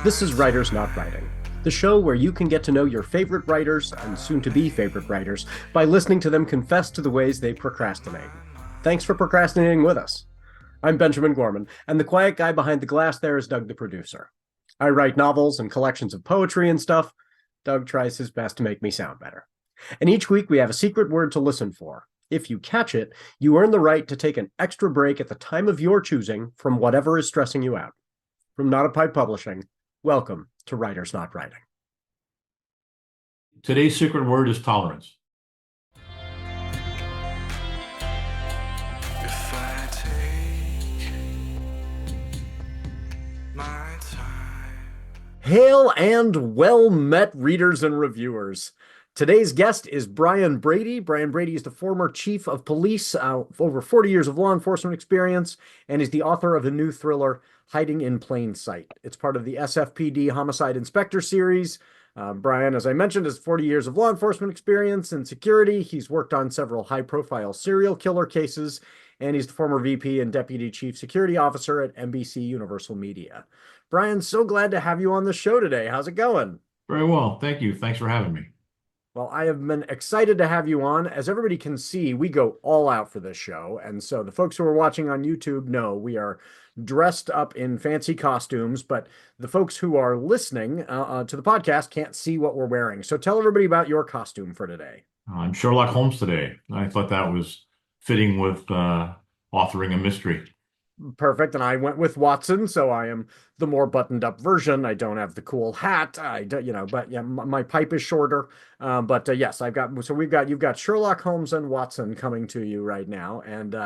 This is Writers Not Writing, the show where you can get to know your favorite writers and soon-to-be favorite writers by listening to them confess to the ways they procrastinate. Thanks for procrastinating with us. I'm Benjamin Gorman, and the quiet guy behind the glass there is Doug the producer. I write novels and collections of poetry and stuff. Doug tries his best to make me sound better. And each week we have a secret word to listen for. If you catch it, you earn the right to take an extra break at the time of your choosing from whatever is stressing you out. From NotAPipePublishing, welcome to Writers Not Writing. Today's secret word is tolerance. If I take my time. Hail and well met, readers and reviewers. Today's guest is Brian Brady. Brian Brady is the former chief of police, over 40 years of law enforcement experience, and is the author of the new thriller, Hiding in Plain Sight. It's part of the SFPD Homicide Inspector series. Brian, as I mentioned, has 40 years of law enforcement experience in security. He's worked on several high-profile serial killer cases, and he's the former VP and Deputy Chief Security Officer at NBC Universal Media. Brian, so glad to have you on the show today. How's it going? Very well. Thank you. Thanks for having me. Well, I have been excited to have you on. As everybody can see, we go all out for this show. And so the folks who are watching on YouTube know we are dressed up in fancy costumes, but the folks who are listening to the podcast can't see what we're wearing. So tell everybody about your costume for today. I'm Sherlock Holmes today. I thought that was fitting with authoring a mystery. Perfect. And I went with Watson, so I am the more buttoned up version. I don't have the cool hat. But yeah, my pipe is shorter. Yes, you've got Sherlock Holmes and Watson coming to you right now. And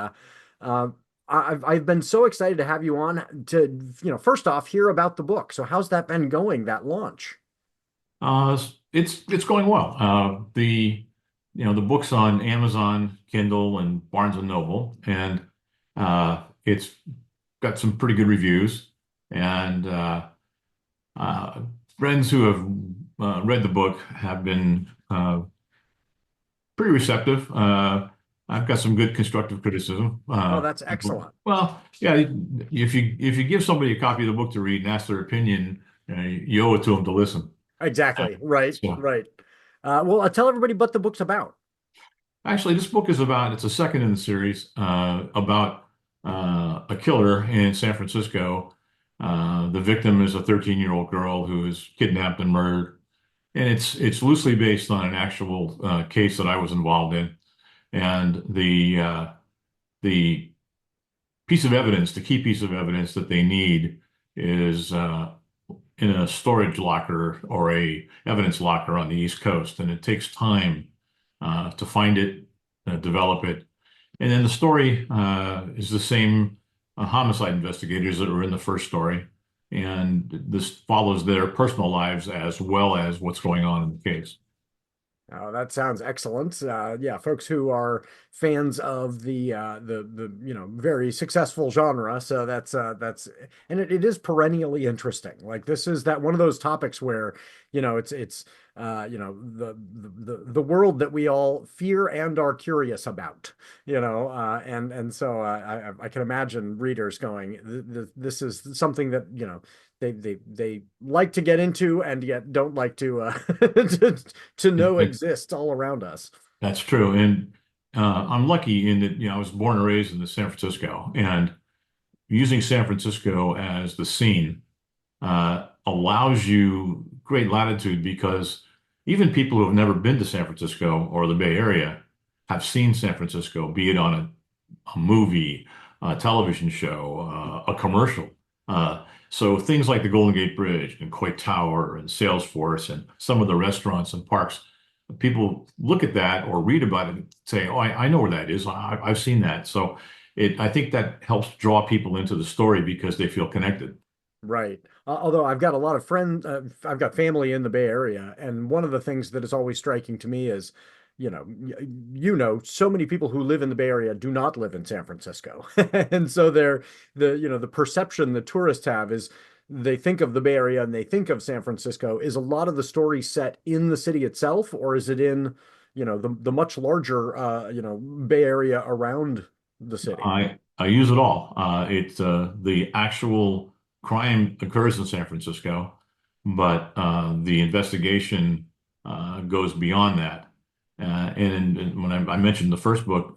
I've been so excited to have you on to, first off, hear about the book. So how's that been going, that launch? It's going well. The book's on Amazon, Kindle, and Barnes and Noble, and it's got some pretty good reviews, and friends who have read the book have been pretty receptive. I've got some good constructive criticism. Oh, that's excellent. Well, yeah, if you give somebody a copy of the book to read and ask their opinion, you owe it to them to listen. Exactly. Right. So, Right. Well, tell everybody what the book's about. actually, this book is it's a second in the series about a killer in San Francisco. The victim is a 13-year-old girl who is kidnapped and murdered, and it's loosely based on an actual case that I was involved in. And the piece of evidence, the key piece of evidence that they need is in a storage locker or a evidence locker on the East Coast, and it takes time to find it, develop it. And then the story is the same homicide investigators that were in the first story. And this follows their personal lives as well as what's going on in the case. Oh, that sounds excellent. Yeah, folks who are fans of the very successful genre. So that's and it is perennially interesting. Like this is that one of those topics where it's the world that we all fear and are curious about. And so I can imagine readers going, this is something that they like to get into and yet don't like to to know exists all around us. That's true. And I'm lucky in that, I was born and raised in San Francisco, and using San Francisco as the scene allows you great latitude, because even people who have never been to San Francisco or the Bay Area have seen San Francisco, be it on a movie, a television show, a commercial. So things like the Golden Gate Bridge and Coit Tower and Salesforce and some of the restaurants and parks, people look at that or read about it and say, oh, I know where that is. I've seen that. So I think that helps draw people into the story because they feel connected. Right. Although I've got a lot of friends, I've got family in the Bay Area, and one of the things that is always striking to me is, so many people who live in the Bay Area do not live in San Francisco, and so the perception that tourists have is they think of the Bay Area and they think of San Francisco. Is a lot of the story set in the city itself, or is it in, the much larger, Bay Area around the city? I use it all. The actual crime occurs in San Francisco, but the investigation goes beyond that. And when I mentioned the first book,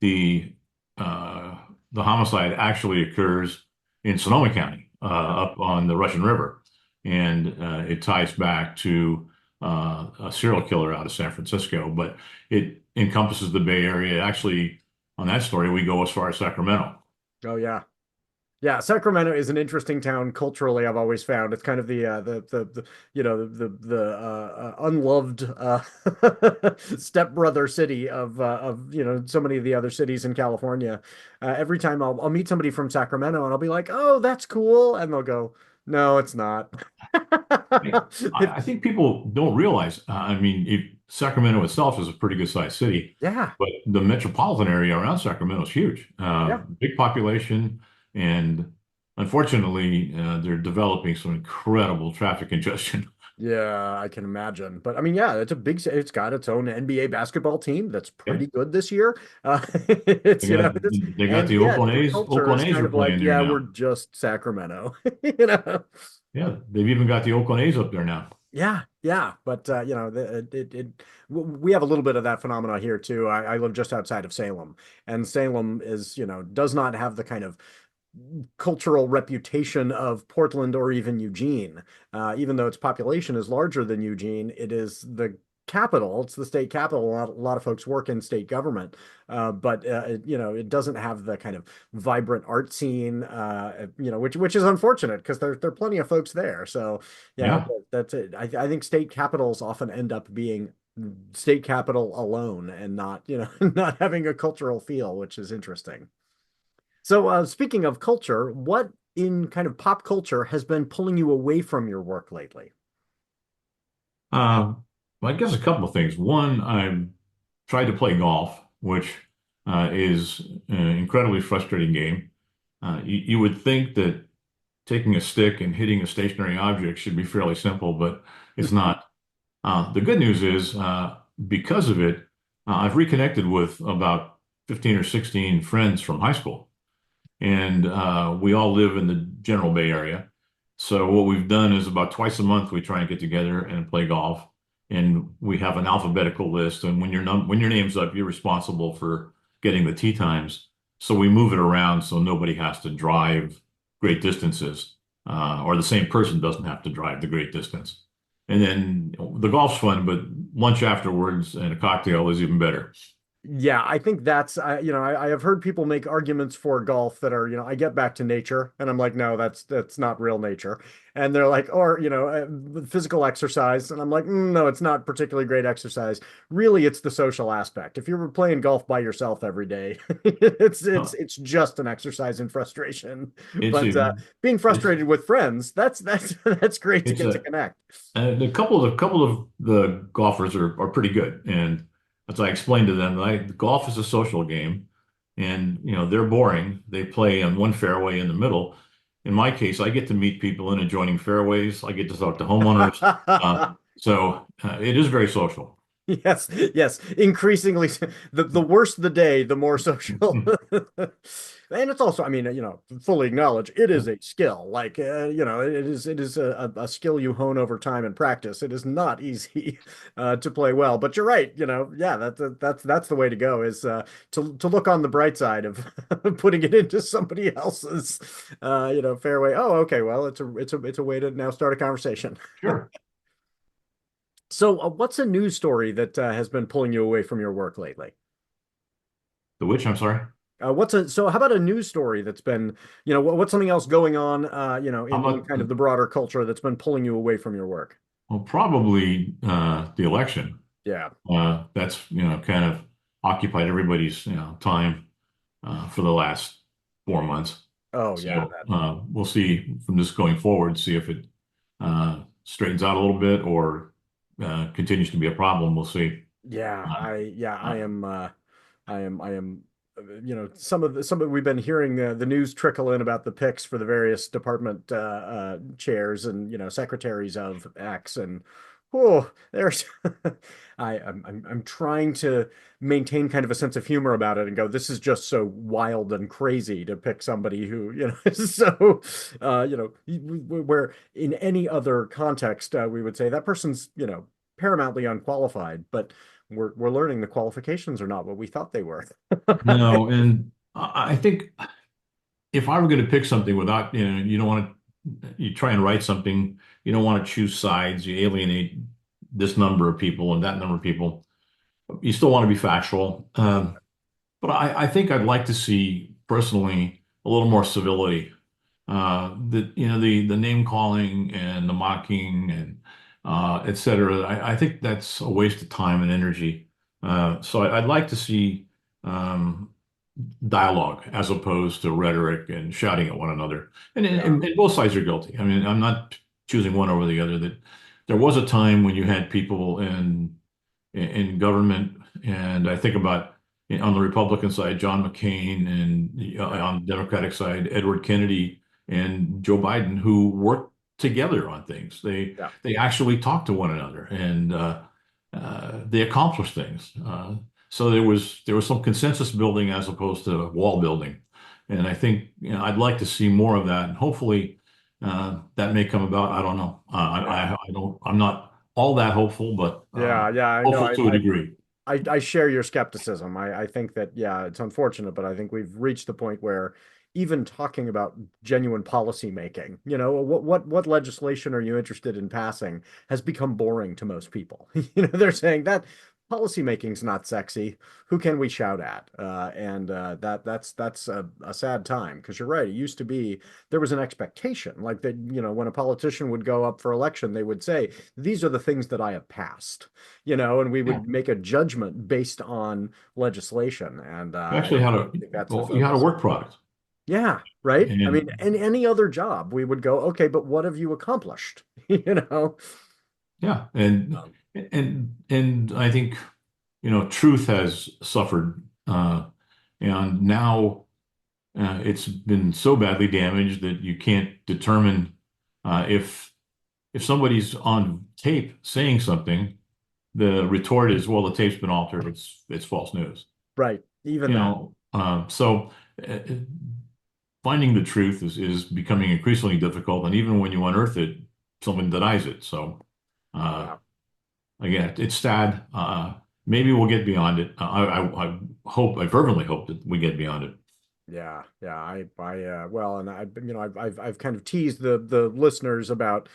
the uh, the homicide actually occurs in Sonoma County, up on the Russian River, and it ties back to a serial killer out of San Francisco, but it encompasses the Bay Area. Actually, on that story, we go as far as Sacramento. Oh yeah. Yeah, Sacramento is an interesting town culturally. I've always found it's kind of the unloved stepbrother city of so many of the other cities in California. Every time I'll meet somebody from Sacramento and I'll be like, "Oh, that's cool," and they'll go, "No, it's not." I I think people don't realize. I mean, Sacramento itself is a pretty good sized city, Yeah, but the metropolitan area around Sacramento is huge. yeah. Big population, and unfortunately, they're developing some incredible traffic congestion. Yeah, I can imagine. But I mean, yeah, it's got its own NBA basketball team that's Yeah, pretty good this year. It's, they got it is, they got and the yet Oakland the A's. culture Oakland is A's kind are of like, playing there yeah, we're now. just Sacramento, you know? Yeah, they've even got the Oakland A's up there now. Yeah, yeah. But, we have a little bit of that phenomena here too. I live just outside of Salem, and Salem is, does not have the kind of cultural reputation of Portland or even Eugene. Even though its population is larger than Eugene, it is the capital. It's the state capital. A lot of folks work in state government, but it doesn't have the kind of vibrant art scene, which is unfortunate because there are plenty of folks there. So yeah, Yeah. that's it. I think state capitals often end up being state capital alone and not, not having a cultural feel, which is interesting. So, speaking of culture, what in kind of pop culture has been pulling you away from your work lately? Uh, well, I guess a couple of things. One, I tried to play golf, which is an incredibly frustrating game. You would think that taking a stick and hitting a stationary object should be fairly simple, but it's not. The good news is, because of it, I've reconnected with about 15 or 16 friends from high school, and we all live in the general Bay Area. So what we've done is about twice a month we try and get together and play golf, and we have an alphabetical list. And when your name's up, you're responsible for getting the tee times. So we move it around so nobody has to drive great distances, or the same person doesn't have to drive the great distance. And then the golf's fun, but lunch afterwards and a cocktail is even better. Yeah, I think that's I have heard people make arguments for golf that are, I get back to nature and I'm like, no, that's not real nature. And they're like, or, physical exercise. And I'm like, no, it's not particularly great exercise. Really, it's the social aspect. If you're playing golf by yourself every day, it's it's Uh, it's just an exercise in frustration. It's But a being it's frustrated with friends, that's that's great to it's get to a connect. a couple of the golfers are pretty good, and as I explained to them, golf is a social game, and they're boring. They play on one fairway in the middle. In my case, I get to meet people in adjoining fairways. I get to talk to homeowners, so it is very social. Yes, yes. Increasingly, the worse the day, the more social. And it's also, I mean, fully acknowledge it is a skill. Like, it is a skill you hone over time and practice. It is not easy to play well. But you're right. Yeah, that's the way to go is to look on the bright side of putting it into somebody else's, fairway. Oh, okay. Well, it's a way to now start a conversation. Sure. So, what's a news story that has been pulling you away from your work lately? The which, I'm sorry. How about a news story that's been, what's something else going on, How in about kind of the broader culture that's been pulling you away from your work? well, probably the election. Yeah. That's kind of occupied everybody's time for the last 4 months. Oh, yeah. So we'll see from this going forward, see if it straightens out a little bit or continues to be a problem. We'll see. Yeah, Uh, I uh, am, I am, some of we've been hearing the news trickle in about the picks for the various department chairs and secretaries of X, and Oh, there's I'm trying to maintain kind of a sense of humor about it and go, this is just so wild and crazy to pick somebody who, is so where in any other context we would say that person's, paramountly unqualified, but we're learning the qualifications are not what we thought they were. No, and I think if I were going to pick something without, you don't want to, you try and write something, you don't want to choose sides, you alienate this number of people and that number of people. You still want to be factual. But I think I'd like to see personally a little more civility. The name calling and the mocking and et cetera. I think that's a waste of time and energy. So I'd like to see dialogue as opposed to rhetoric and shouting at one another. Yeah. And both sides are guilty. I mean, I'm not choosing one over the other. That there was a time when you had people in government, and I think about on the Republican side, John McCain, and on the Democratic side, Edward Kennedy and Joe Biden, who worked together on things. Yeah. They actually talked to one another, and they accomplished things. So there was some consensus building as opposed to wall building, and I think I'd like to see more of that, and hopefully that may come about. I don't know. I don't. I'm not all that hopeful, but Yeah, yeah, I know. hopeful to a degree. I share your skepticism. I think that, yeah, it's unfortunate, but I think we've reached the point where even talking about genuine policy making, what legislation are you interested in passing has become boring to most people. They're saying that policy making's not sexy. Who can we shout at? And that's a sad time because you're right. It used to be there was an expectation like that, when a politician would go up for election, they would say, these are the things that I have passed, and we Yeah. would make a judgment based on legislation. And You I actually had a think that's the well, you had a focus. work product, Yeah, right. I mean, and in any other job, we would go, okay, but what have you accomplished? You know? yeah, Um, and I think truth has suffered, and now it's been so badly damaged that you can't determine if somebody's on tape saying something. The retort is, well, the tape's been altered. It's false news. right. Even that. So uh, finding the truth is becoming increasingly difficult, and even when you unearth it, someone denies it. So uh, Yeah. again, it's sad. Maybe we'll get beyond it. I hope, I fervently hope that we get beyond it. Yeah, yeah. Well, and I've kind of teased the listeners about,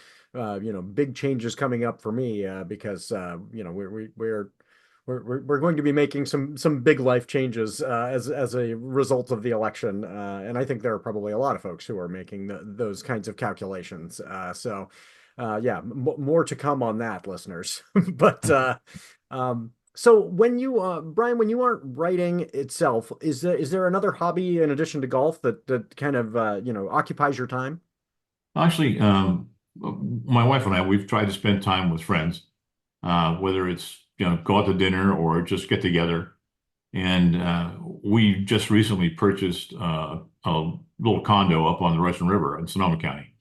big changes coming up for me, because, we're going to be making some big life changes, as a result of the election, and I think there are probably a lot of folks who are making those kinds of calculations. Yeah, more to come on that, listeners. But so when you, Brian, when you aren't writing itself, is there another hobby in addition to golf that kind of occupies your time? Actually, my wife and I, we've tried to spend time with friends, whether it's go out to dinner or just get together. And we just recently purchased a little condo up on the Russian River in Sonoma County.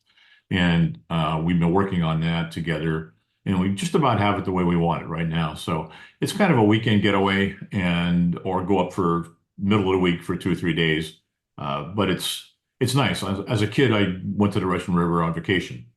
And we've been working on that together. And we just about have it the way we want it right now. So it's kind of a weekend getaway or go up for middle of the week for 2 or 3 days. But it's nice. As a kid, I went to the Russian River on vacation.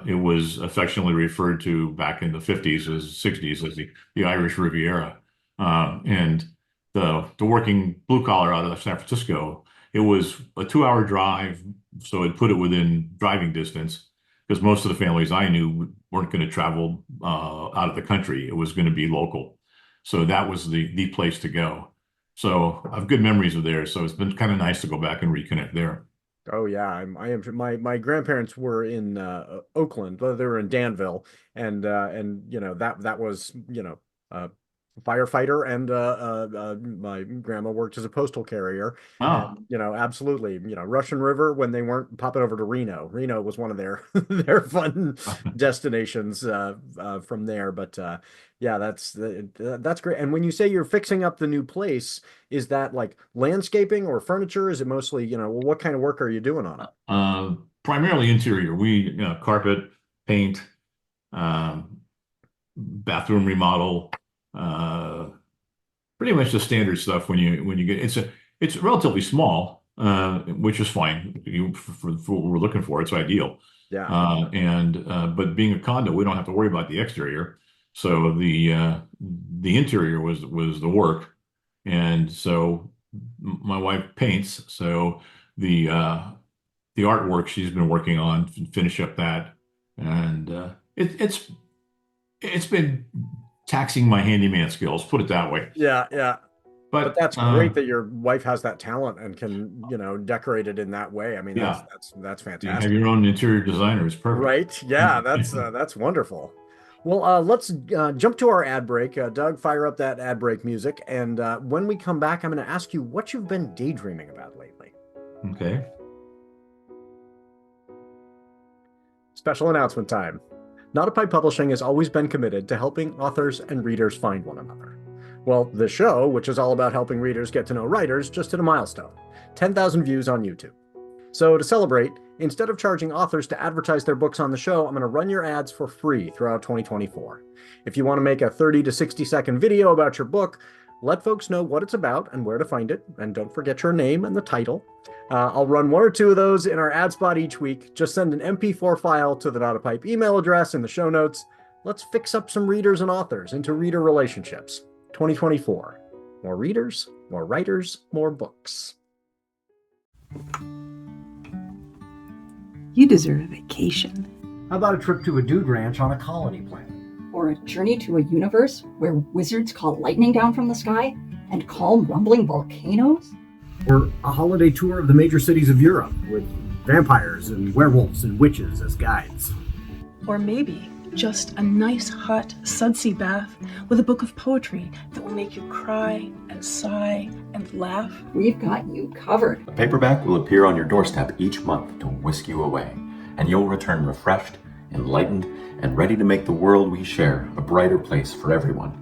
It was affectionately referred to back in the 50s as 60s as the Irish Riviera. And the working blue collar out of San Francisco, it was a 2 hour drive, so it put it within driving distance because most of the families I knew weren't going to travel out of the country. It was going to be local. So that was the place to go. So I have good memories of there. So it's been kind of nice to go back and reconnect there. Oh yeah, I am. My grandparents were in Oakland. Well, they were in Danville, and that was a firefighter, and my grandma worked as a postal carrier, and Ah, absolutely, Russian River when they weren't popping over to Reno. Reno was one of their their fun destinations from there. But yeah, that's great. And when you say you're fixing up the new place, is that like landscaping or furniture? Is it mostly, what kind of work are you doing on it? primarily interior. We, carpet, paint, um, bathroom remodel, pretty much the standard stuff when you get it's relatively small, which is fine for what we're looking for. It's ideal. Yeah. But being a condo, we don't have to worry about the exterior. So the interior was the work. And so my wife paints, so the artwork she's been working on, finish up that. And it's been taxing my handyman skills, put it that way. Yeah, yeah. But But that's great that your wife has that talent and can, decorate it in that way. I mean, yeah, that's you have fantastic. your own interior designer. It's perfect. Right? Yeah, that's wonderful. Well, let's jump to our ad break. Doug, fire up that ad break music. And when we come back, I'm going to ask you what you've been daydreaming about lately. Okay. Special announcement time. NotAPipe Publishing has always been committed to helping authors and readers find one another. Well, the show, which is all about helping readers get to know writers, just hit a milestone, 10,000 views on YouTube. So to celebrate, instead of charging authors to advertise their books on the show, I'm going to run your ads for free throughout 2024. If you want to make a 30 to 60-second video about your book, let folks know what it's about and where to find it, and don't forget your name and the title. I'll run one or two of those in our ad spot each week. Just send an MP4 file to the NotAPipe email address in the show notes. Let's fix up some readers and authors into reader relationships. 2024. More readers, more writers, more books. You deserve a vacation. How about a trip to a dude ranch on a colony planet? Or a journey to a universe where wizards call lightning down from the sky and calm rumbling volcanoes? Or a holiday tour of the major cities of Europe with vampires and werewolves and witches as guides. Or maybe just a nice hot sudsy bath with a book of poetry that will make you cry and sigh and laugh. We've got you covered. A paperback will appear on your doorstep each month to whisk you away, and you'll return refreshed, enlightened, and ready to make the world we share a brighter place for everyone.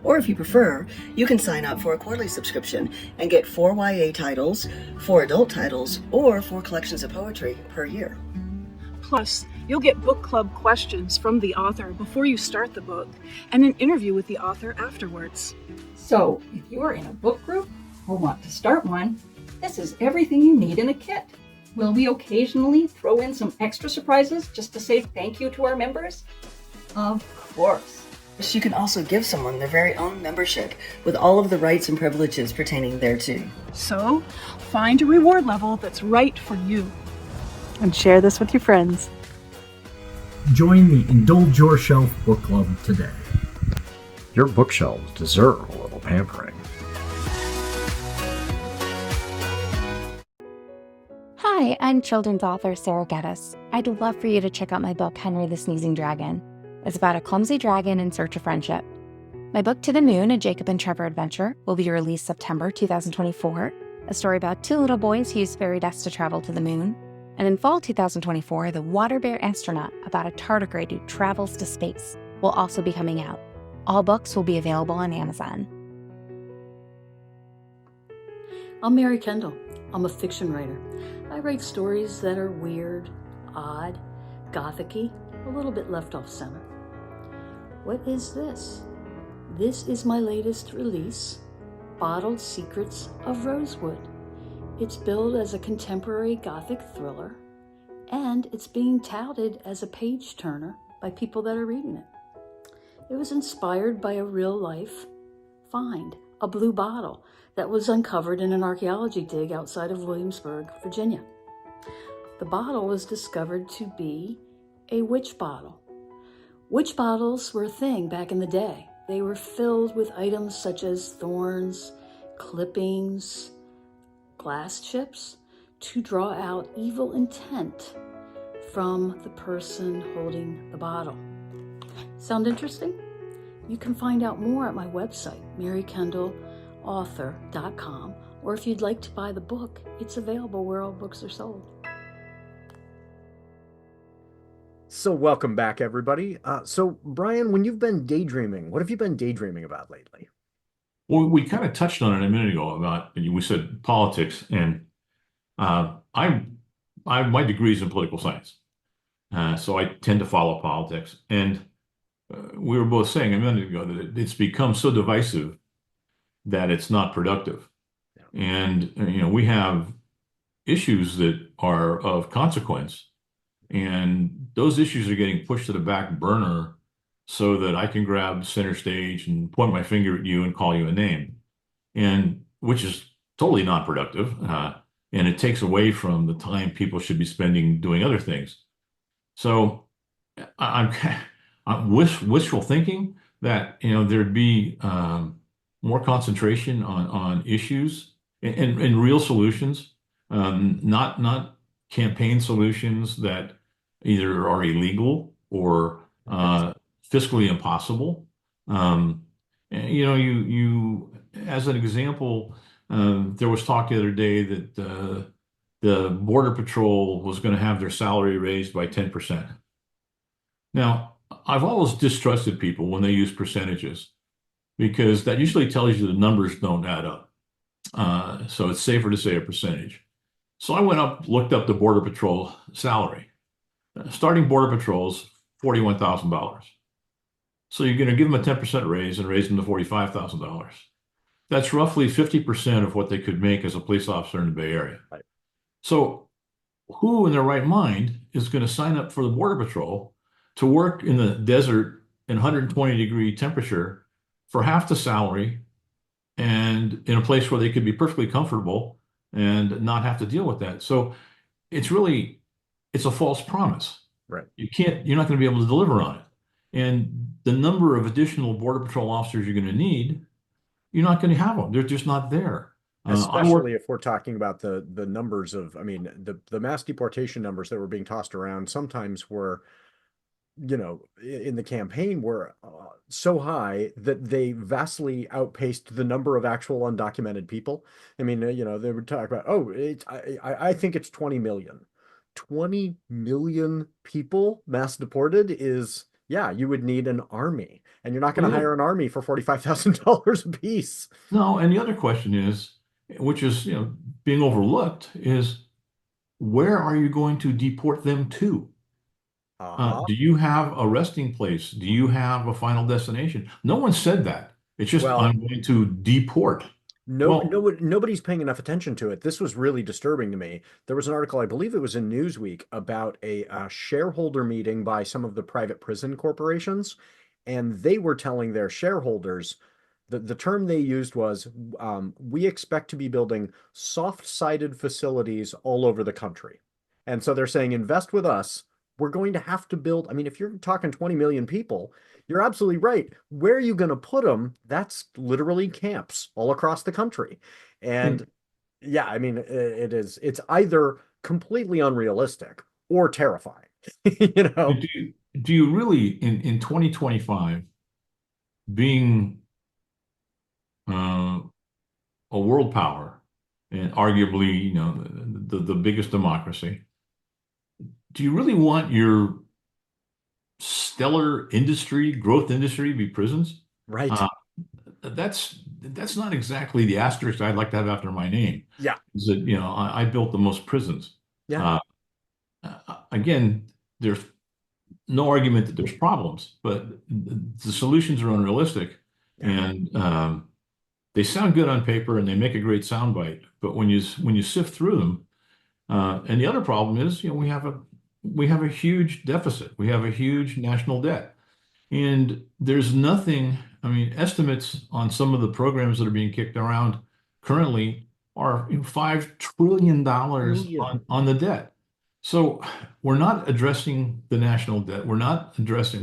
Or if you prefer, you can sign up for a quarterly subscription and get 4 YA titles, 4 adult titles, or 4 collections of poetry per year. Plus, you'll get book club questions from the author before you start the book and an interview with the author afterwards. So, if you are in a book group or want to start one, this is everything you need in a kit. Will we occasionally throw in some extra surprises just to say thank you to our members? Of course. You can also give someone their very own membership with all of the rights and privileges pertaining thereto. So, find a reward level that's right for you. And share this with your friends. Join the Indulge Your Shelf Book Club today. Your bookshelves deserve a little pampering. Hi, I'm children's author Sarah Geddes. I'd love for you to check out my book, Henry the Sneezing Dragon. It's about a clumsy dragon in search of friendship. My book, To the Moon, a Jacob and Trevor adventure, will be released September 2024, a story about 2 little boys who use fairy dust to travel to the moon. And in fall 2024, The Water Bear Astronaut, about a tardigrade who travels to space, will also be coming out. All books will be available on Amazon. I'm Mary Kendall. I'm a fiction writer. I write stories that are weird, odd, gothic-y, a little bit left off center. What is this? This is my latest release, Bottled Secrets of Rosewood. It's billed as a contemporary gothic thriller, and it's being touted as a page-turner by people that are reading it. It was inspired by a real-life find, a blue bottle that was uncovered in an archaeology dig outside of Williamsburg, Virginia. The bottle was discovered to be a witch bottle. Witch bottles were a thing back in the day. They were filled with items such as thorns, clippings, glass chips to draw out evil intent from the person holding the bottle. Sound interesting? You can find out more at my website, marykendallauthor.com, or if you'd like to buy the book, it's available where all books are sold. So welcome back, everybody. So Brian, when you've been daydreaming, what have you been daydreaming about lately? Well, we kind of touched on it a minute ago about, we said politics, and my degree is in political science. So I tend to follow politics. And we were both saying a minute ago that it's become so divisive that it's not productive. Yeah. And, we have issues that are of consequence, and those issues are getting pushed to the back burner so that I can grab center stage and point my finger at you and call you a name, and which is totally not productive. And it takes away from the time people should be spending doing other things. So I'm, I'm wishful thinking that there'd be more concentration on issues and real solutions, not campaign solutions that either are illegal or fiscally impossible. And, you as an example, there was talk the other day that the Border Patrol was going to have their salary raised by 10%. Now, I've always distrusted people when they use percentages because that usually tells you the numbers don't add up. So it's safer to say a percentage. So I went up, looked up the Border Patrol salary. Starting Border Patrol's $41,000. So you're going to give them a 10% raise and raise them to $45,000. That's roughly 50% of what they could make as a police officer in the Bay Area. Right. So who in their right mind is going to sign up for the Border Patrol to work in the desert in 120-degree temperature for half the salary and in a place where they could be perfectly comfortable and not have to deal with that? So it's a false promise. Right. You're not going to be able to deliver on it. And the number of additional Border Patrol officers you're going to need, you're not going to have them. They're just not there. Especially if we're talking about the numbers of, I mean, the mass deportation numbers that were being tossed around sometimes were, in the campaign were so high that they vastly outpaced the number of actual undocumented people. I mean, they would talk about, I think it's 20 million. 20 million people mass deported is, you would need an army, and you're not going to hire an army for $45,000 a piece. No, and the other question is, which is, being overlooked, is where are you going to deport them to? Do you have a resting place? Do you have a final destination? No one said that. It's just, I'm going to deport. Nobody's paying enough attention to it. This was really disturbing to me. There was an article, I believe it was in Newsweek, about a shareholder meeting by some of the private prison corporations, and they were telling their shareholders, the term they used was, we expect to be building soft-sided facilities all over the country. And so they're saying, invest with us. We're going to have to build, I mean, if you're talking 20 million people, you're absolutely right. Where are you going to put them? That's literally camps all across the country. And I mean, it's either completely unrealistic or terrifying. Do you really, in 2025, being a world power and arguably, the biggest democracy, do you really want your stellar growth industry to be prisons? Right. That's not exactly the asterisk I'd like to have after my name. Yeah. Is that, I built the most prisons. Yeah. Again, there's no argument that there's problems, but the solutions are unrealistic. Yeah. And they sound good on paper and they make a great soundbite, but when you sift through them, and the other problem is, we have a huge deficit. We have a huge national debt. And there's nothing, I mean, estimates on some of the programs that are being kicked around currently are $5 trillion on the debt. So we're not addressing the national debt. We're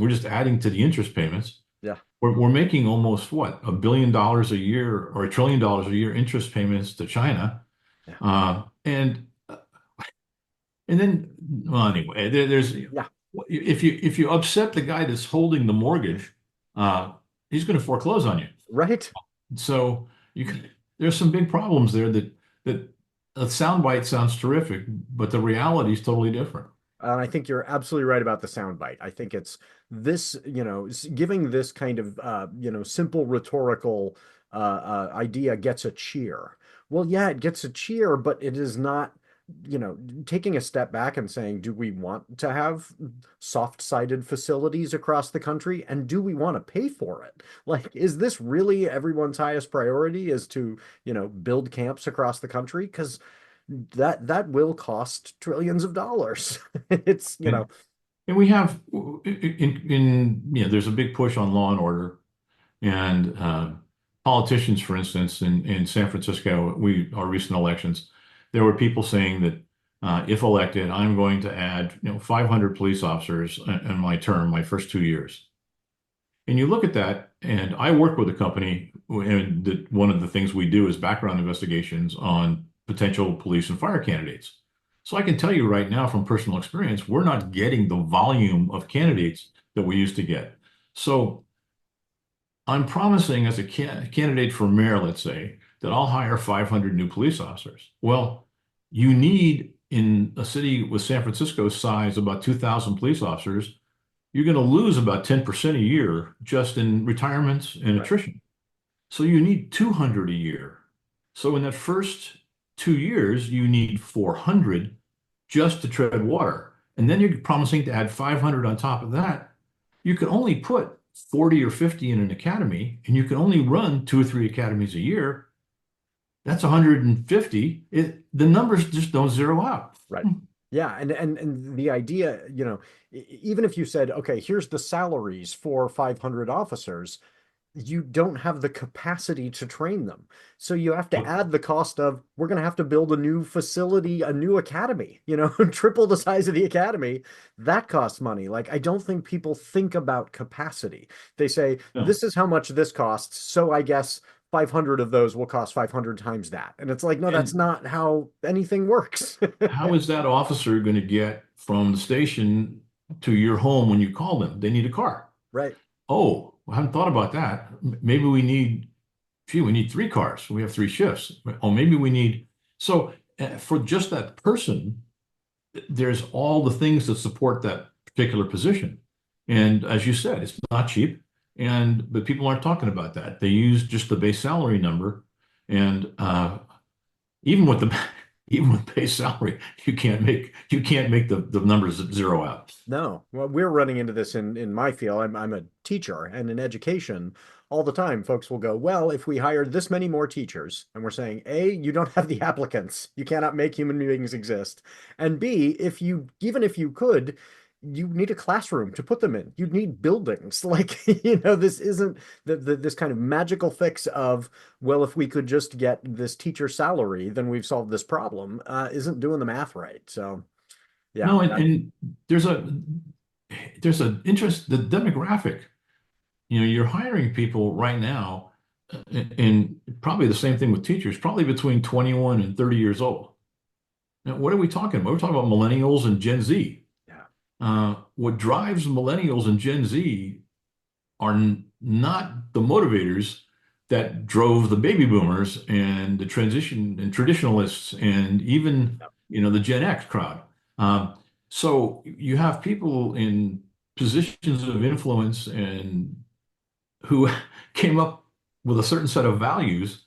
just adding to the interest payments. Yeah. We're making almost $1 billion a year or $1 trillion a year interest payments to China. Yeah. And then, well, anyway, there's if you upset the guy that's holding the mortgage, he's going to foreclose on you. Right. So there's some big problems there that a soundbite sounds terrific, but the reality is totally different. And I think you're absolutely right about the soundbite. I think it's this, giving this kind of, simple rhetorical idea gets a cheer. Well, yeah, it gets a cheer, but it is not taking a step back and saying, do we want to have soft-sided facilities across the country? And do we want to pay for it? Like, is this really everyone's highest priority, is to, build camps across the country? Because that will cost trillions of dollars. It's, And we have there's a big push on law and order, and politicians, for instance, in San Francisco, our recent elections, there were people saying that if elected, I'm going to add 500 police officers in my term, my first 2 years. And you look at that, and I work with a company, and one of the things we do is background investigations on potential police and fire candidates. So I can tell you right now from personal experience, we're not getting the volume of candidates that we used to get. So I'm promising as a candidate for mayor, let's say, that I'll hire 500 new police officers. Well, you need, in a city with San Francisco's size, about 2,000 police officers. You're going to lose about 10% a year just in retirements and attrition. So you need 200 a year. So in that first 2 years, you need 400 just to tread water. And then you're promising to add 500 on top of that. You can only put 40 or 50 in an academy, and you can only run 2 or 3 academies a year. That's 150. The numbers just don't zero out. Right. Yeah. And the idea, even if you said, okay, here's the salaries for 500 officers, you don't have the capacity to train them. So you have to add the cost of, we're going to have to build a new facility, a new academy, triple the size of the academy. That costs money. Like, I don't think people think about capacity. They say, this is how much this costs, so I guess 500 of those will cost 500 times that. And it's like, no, that's not how anything works. How is that officer going to get from the station to your home when you call them? They need a car. Right. Oh, I haven't thought about that. Maybe we need 3 cars. We have 3 shifts. Oh, maybe we need. So for just that person, there's all the things that support that particular position. And as you said, it's not cheap. But people aren't talking about that. They use just the base salary number, and even with base salary, you can't make the numbers zero out. No, well, we're running into this in my field. I'm a teacher, and in education, all the time, folks will go, well, if we hired this many more teachers, and we're saying, A, you don't have the applicants, you cannot make human beings exist, and B, even if you could, you need a classroom to put them in. You need buildings. Like, this isn't this kind of magical fix of, well, if we could just get this teacher salary, then we've solved this problem, isn't doing the math right. So, yeah. No, and there's an interest, the demographic. You're hiring people right now, and probably the same thing with teachers, probably between 21 and 30 years old. Now, what are we talking about? We're talking about millennials and Gen Z. What drives millennials and Gen Z are not the motivators that drove the baby boomers and the transition and traditionalists and even the Gen X crowd. So you have people in positions of influence and who came up with a certain set of values,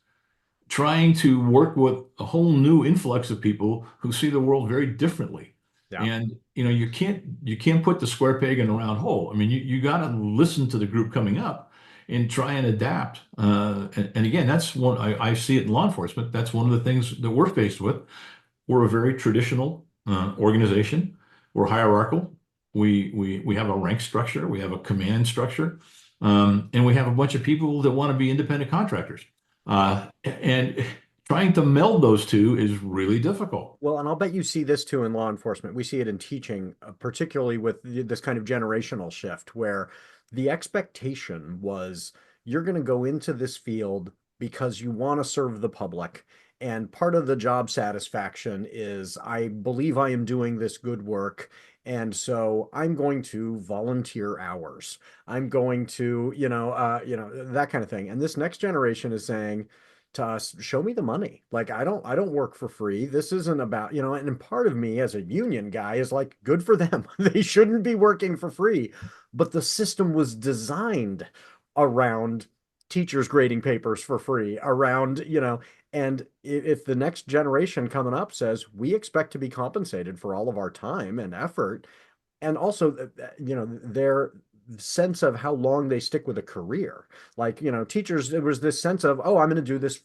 trying to work with a whole new influx of people who see the world very differently. Yeah. And you can't put the square peg in a round hole. I mean, you got to listen to the group coming up and try and adapt. And again, that's one I see it in law enforcement. That's one of the things that we're faced with. We're a very traditional organization. We're hierarchical. We have a rank structure. We have a command structure, and we have a bunch of people that want to be independent contractors. And trying to meld those two is really difficult. Well, and I'll bet you see this too in law enforcement. We see it in teaching, particularly with this kind of generational shift where the expectation was you're going to go into this field because you want to serve the public. And part of the job satisfaction is, I believe I am doing this good work. And so I'm going to volunteer hours. I'm going to, that kind of thing. And this next generation is saying to us, show me the money. Like, I don't work for free. This isn't about, and part of me as a union guy is like, good for them. They shouldn't be working for free. But the system was designed around teachers grading papers for free, around, and if the next generation coming up says, we expect to be compensated for all of our time and effort, and also, their sense of how long they stick with a career. Like, teachers, there was this sense of, oh, I'm going to do this,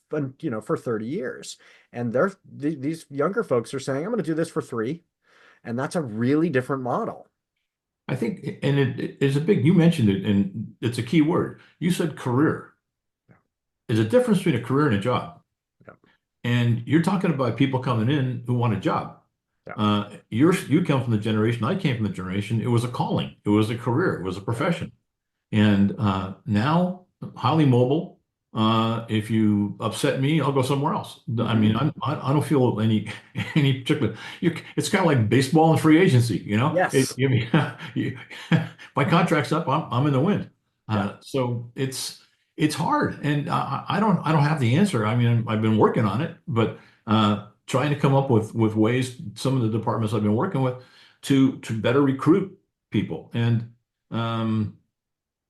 for 30 years. And these younger folks are saying, I'm going to do this for 3. And that's a really different model. I think, and it is you mentioned it, and it's a key word. You said career. There's a difference between a career and a job. Yeah. And you're talking about people coming in who want a job. Yeah. You come from the generation, I came from the generation, it was a calling, it was a career, it was a profession. And now, highly mobile. If you upset me, I'll go somewhere else. I mean, I don't feel any particular. It's kind of like baseball and free agency, Yes. My contract's up, I'm in the wind. Yeah. So it's hard, and I don't have the answer. I mean, I've been working on it, but trying to come up with ways. Some of the departments I've been working with to better recruit people, and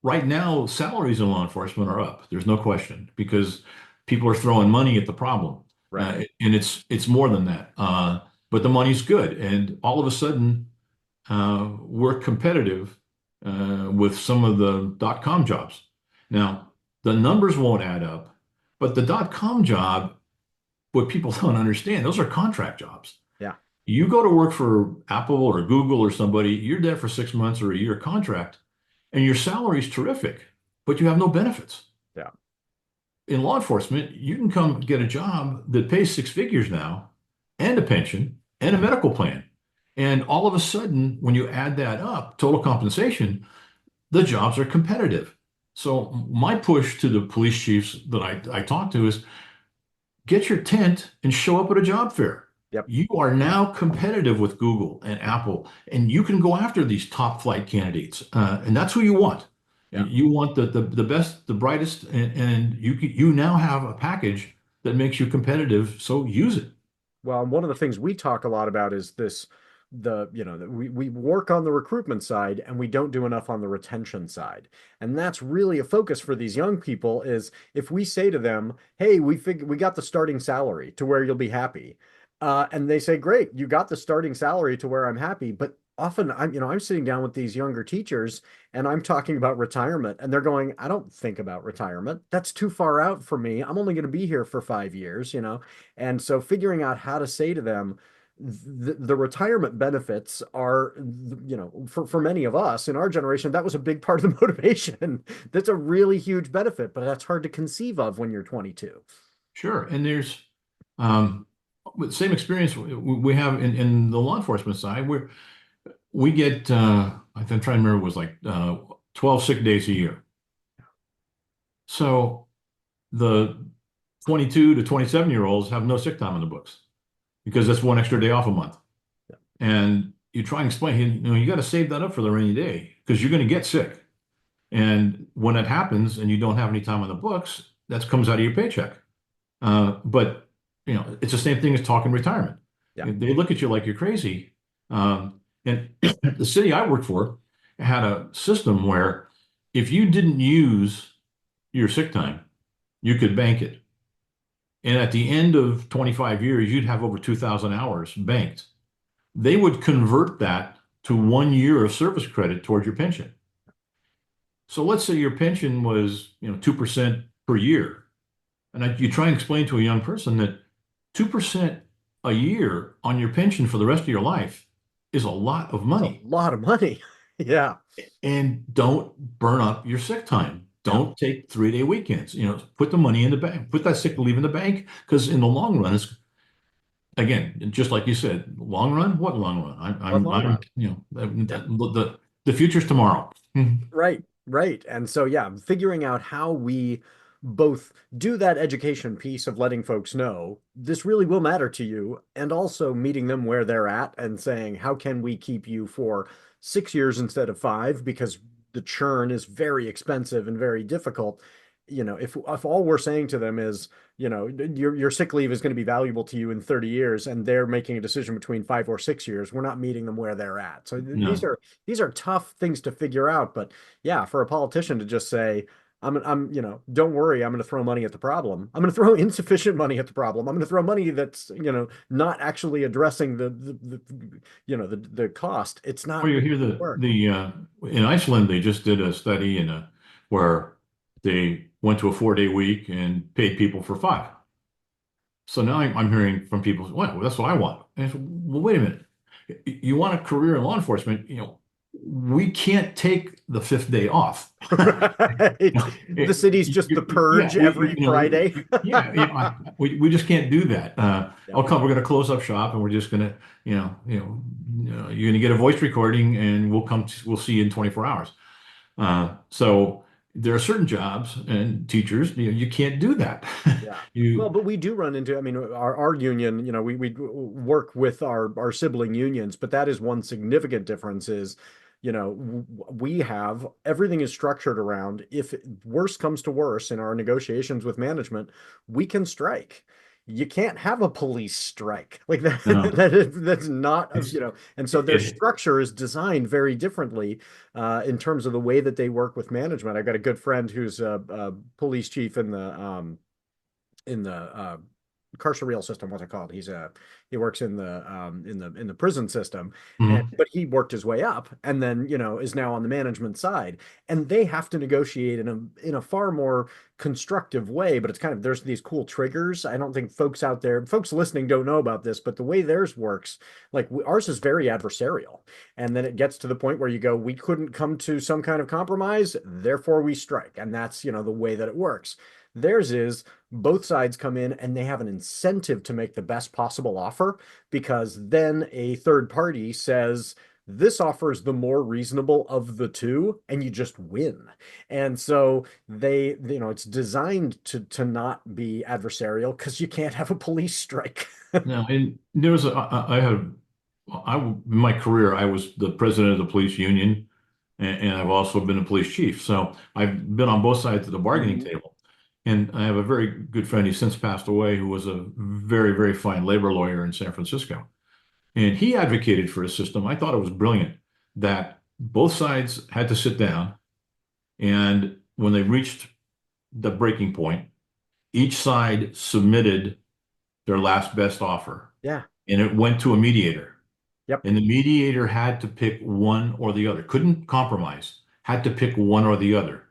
right now, salaries in law enforcement are up. There's no question, because people are throwing money at the problem. Right. And it's more than that. But the money's good. And all of a sudden, we're competitive with some of the .com jobs. Now, the numbers won't add up, but the .com job, what people don't understand, those are contract jobs. Yeah. You go to work for Apple or Google or somebody, you're there for 6 months or a year contract, and your salary is terrific, but you have no benefits. Yeah. In law enforcement, you can come get a job that pays 6 figures now, and a pension, and a medical plan. And all of a sudden, when you add that up, total compensation, the jobs are competitive. So my push to the police chiefs that I talk to is, get your tent and show up at a job fair. Yep. You are now competitive with Google and Apple, and you can go after these top flight candidates, and that's who you want. Yeah. You want the best, the brightest, and you now have a package that makes you competitive. So use it. Well, one of the things we talk a lot about is we work on the recruitment side and we don't do enough on the retention side. And that's really a focus for these young people. Is if we say to them, hey, we got the starting salary to where you'll be happy. And they say, great, you got the starting salary to where I'm happy. But often I'm sitting down with these younger teachers and I'm talking about retirement, and they're going, I don't think about retirement. That's too far out for me. I'm only going to be here for 5 years, And so figuring out how to say to them, the retirement benefits are, for many of us in our generation, that was a big part of the motivation. That's a really huge benefit, but that's hard to conceive of when you're 22. Sure. And there's the same experience we have in the law enforcement side, where we get, I'm trying to remember, it was like 12 sick days a year. So the 22 to 27-year-olds have no sick time in the books, because that's one extra day off a month. Yeah. And you try and explain, you got to save that up for the rainy day, because you're going to get sick. And when it happens and you don't have any time on the books, that comes out of your paycheck. But it's the same thing as talking retirement. Yeah. They look at you like you're crazy. And the city I worked for had a system where if you didn't use your sick time, you could bank it. And at the end of 25 years, you'd have over 2,000 hours banked. They would convert that to 1 year of service credit towards your pension. So let's say your pension was 2% per year. And you try and explain to a young person that 2% a year on your pension for the rest of your life is a lot of money. A lot of money. Yeah. And don't burn up your sick time. Don't take 3-day weekends. Put the money in the bank. Put that sick leave in the bank, because in the long run, it's, again, just like you said, long run. What long run? The future's tomorrow. Right. And so, yeah, figuring out how we both do that education piece of letting folks know this really will matter to you, and also meeting them where they're at and saying, how can we keep you for 6 years instead of 5? Because the churn is very expensive and very difficult. If all we're saying to them is, your sick leave is going to be valuable to you in 30 years, and they're making a decision between 5 or 6 years, we're not meeting them where they're at. So No. these are tough things to figure out. But yeah, for a politician to just say, don't worry, I'm going to throw money at the problem. I'm going to throw insufficient money at the problem. I'm going to throw money that's, not actually addressing the cost. It's not Well, you going hear to work. in Iceland, they just did a study where they went to a 4-day week and paid people for 5. So now I'm hearing from people, well, that's what I want. And I said, well, wait a minute. You want a career in law enforcement, we can't take the 5th day off. Right. The city's just the purge every Friday. We just can't do that. Yeah. We're going to close up shop and we're just going to, you're going to get a voice recording and we'll see you in 24 hours. So there are certain jobs and teachers, you can't do that. Yeah. Well, but we do run into, our union, we work with our sibling unions, but that is one significant difference is, we have everything is structured around if worse comes to worse in our negotiations with management, we can strike. You can't have a police strike like that. No. That's not, and so their structure is designed very differently in terms of the way that they work with management. I've got a good friend who's a police chief in the carceral system. What's it called? He works in the prison system, but he worked his way up, and then is now on the management side, and they have to negotiate in a far more constructive way. But it's kind of there's these cool triggers. I don't think folks listening don't know about this, but the way theirs works, like ours is very adversarial, and then it gets to the point where you go, we couldn't come to some kind of compromise, therefore we strike, and that's the way that it works. Theirs is both sides come in and they have an incentive to make the best possible offer, because then a third party says, this offer is the more reasonable of the two, and you just win. And so it's designed to not be adversarial because you can't have a police strike. No, and there was in my career, I was the president of the police union, and I've also been a police chief. So I've been on both sides of the bargaining table. And I have a very good friend, he's since passed away, who was a very, very fine labor lawyer in San Francisco. And he advocated for a system. I thought it was brilliant that both sides had to sit down. And when they reached the breaking point, each side submitted their last best offer. Yeah. And it went to a mediator. Yep. And the mediator had to pick one or the other, couldn't compromise, had to pick one or the other.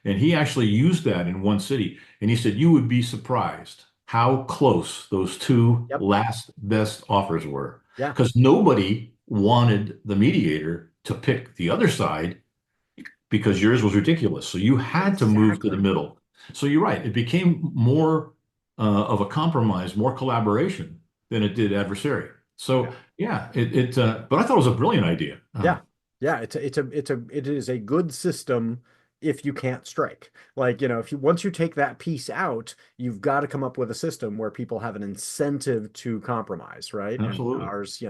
And he actually used that in one city. And he said, you would be surprised how close those two last best offers were. Yeah. Because nobody wanted the mediator to pick the other side because yours was ridiculous. So you had to move to the middle. So you're right. It became more of a compromise, more collaboration than it did adversary. So but I thought it was a brilliant idea. Yeah. It is a good system if you can't strike. Like, once you take that piece out, you've got to come up with a system where people have an incentive to compromise, right? Absolutely. And ours,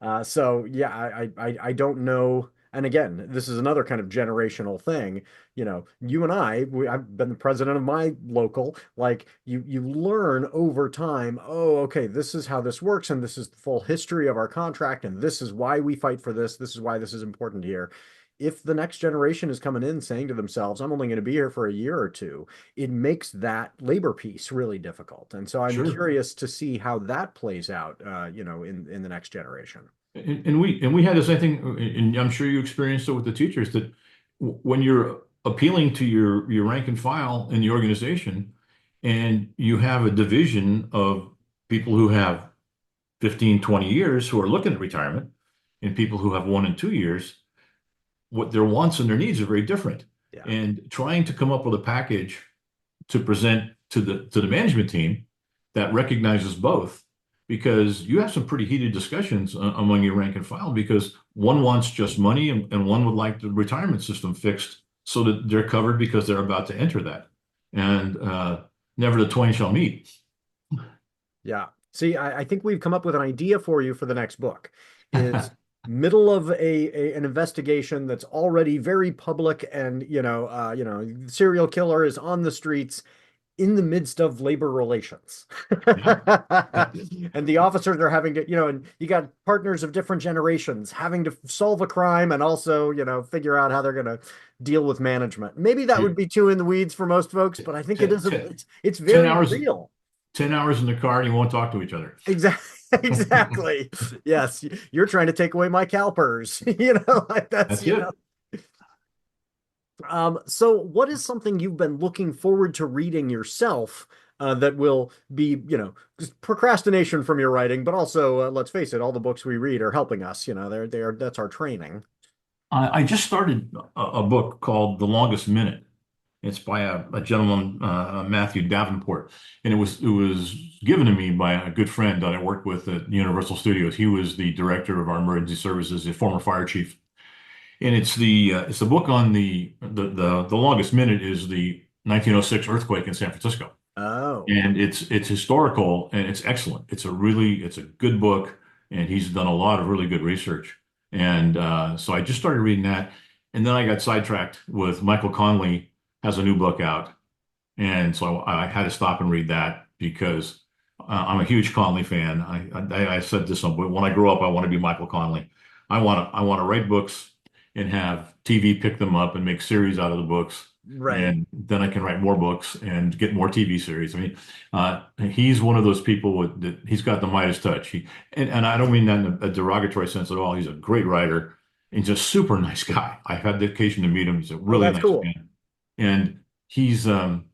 I don't know. And again, this is another kind of generational thing. You and I've been the president of my local, like you learn over time, oh, okay, this is how this works. And this is the full history of our contract. And this is why we fight for this. This is why this is important here. If the next generation is coming in saying to themselves, I'm only going to be here for a year or two, it makes that labor piece really difficult. And so I'm curious to see how that plays out, in the next generation. And we had the same thing, and I'm sure you experienced it with the teachers, that when you're appealing to your rank and file in the organization, and you have a division of people who have 15, 20 years who are looking at retirement, and people who have 1 and 2 years, what their wants and their needs are very different. Yeah. And trying to come up with a package to present to the management team that recognizes both, because you have some pretty heated discussions among your rank and file, because one wants just money and one would like the retirement system fixed so that they're covered because they're about to enter that. And never the twain shall meet. Yeah. See, I think we've come up with an idea for you for the next book. Is middle of an investigation that's already very public, and serial killer is on the streets. in the midst of labor relations. Yeah. And the officers are having to, and you got partners of different generations having to solve a crime and also, figure out how they're going to deal with management. Maybe that would be too in the weeds for most folks, but I think it is it's 10 very hours, real. 10 hours in the car and you won't talk to each other. Exactly. Exactly. Yes. You're trying to take away my CalPERS, like That's it. So what is something you've been looking forward to reading yourself that will be, just procrastination from your writing, but also, let's face it, all the books we read are helping us, that's our training. I just started a book called The Longest Minute. It's by a gentleman, Matthew Davenport, and it was given to me by a good friend that I worked with at Universal Studios. He was the director of our emergency services, a former fire chief, and it's the book on the longest minute is the 1906 earthquake in San Francisco. Oh, and it's historical and it's excellent. It's a good book, and he's done a lot of really good research. And so I just started reading that, and then I got sidetracked with Michael Connelly has a new book out, and so I had to stop and read that because I'm a huge Connelly fan. I said this when I grow up, I want to be Michael Connelly. I want to write books and have TV pick them up and make series out of the books. right. And then I can write more books and get more TV series. I mean, he's one of those people that he's got the Midas touch. And I don't mean that in a derogatory sense at all. He's a great writer and just super nice guy. I've had the occasion to meet him. He's a really nice cool. man. And he's and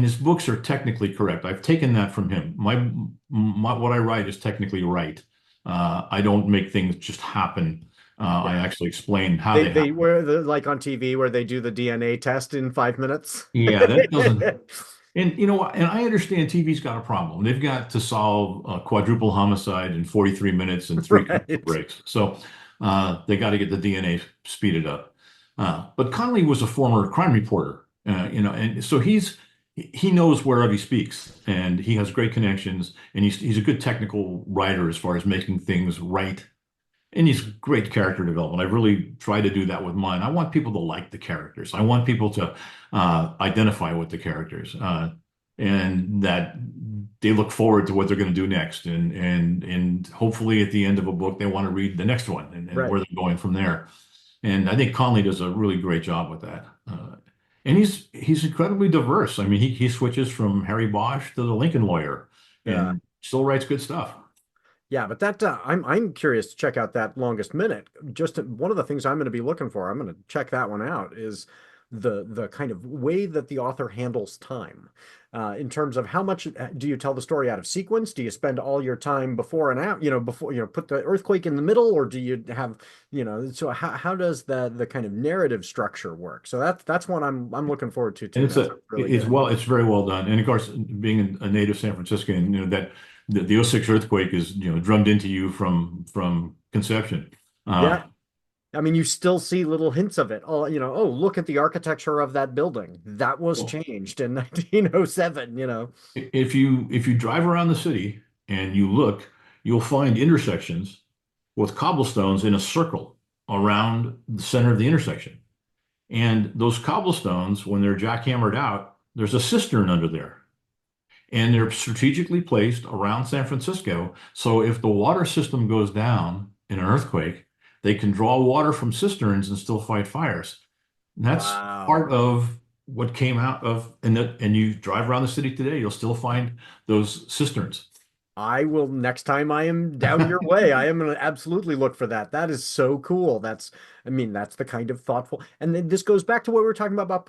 his books are technically correct. I've taken that from him. My what I write is technically right. I don't make things just happen. I actually explain how they happen. Were like on TV where they do the DNA test in 5 minutes. Yeah, that doesn't. And and I understand TV's got a problem. They've got to solve a quadruple homicide in 43 minutes and 3 commercial breaks. So they got to get the DNA speeded up. But Connelly was a former crime reporter, and so he knows wherever he speaks, and he has great connections, and he's a good technical writer as far as making things right. And he's great character development. I really try to do that with mine. I want people to like the characters. I want people to identify with the characters, and that they look forward to what they're going to do next. And hopefully at the end of a book, they want to read the next one and Right. where they're going from there. And I think Connelly does a really great job with that. And he's incredibly diverse. I mean, he switches from Harry Bosch to the Lincoln Lawyer, and still writes good stuff. Yeah, but that I'm curious to check out that longest minute. Just one of the things I'm going to be looking for, I'm going to check that one out, is the kind of way that the author handles time. In terms of how much do you tell the story out of sequence? Do you spend all your time before and out, before, put the earthquake in the middle, or do you have, so how does the kind of narrative structure work? So that's one I'm looking forward to too. And it's very well done. And of course, being a native San Franciscan, that the 06 earthquake is, drummed into you from conception. Yeah. I mean, you still see little hints of it. Oh, oh, look at the architecture of that building. That was changed in 1907, If you drive around the city and you look, you'll find intersections with cobblestones in a circle around the center of the intersection. And those cobblestones, when they're jackhammered out, there's a cistern under there. And they're strategically placed around San Francisco. So if the water system goes down in an earthquake, they can draw water from cisterns and still fight fires. And that's part of what came out of, and you drive around the city today, you'll still find those cisterns. I will, next time I am down your way, I am going to absolutely look for that. That is so cool. That's the kind of thoughtful, and then this goes back to what we were talking about,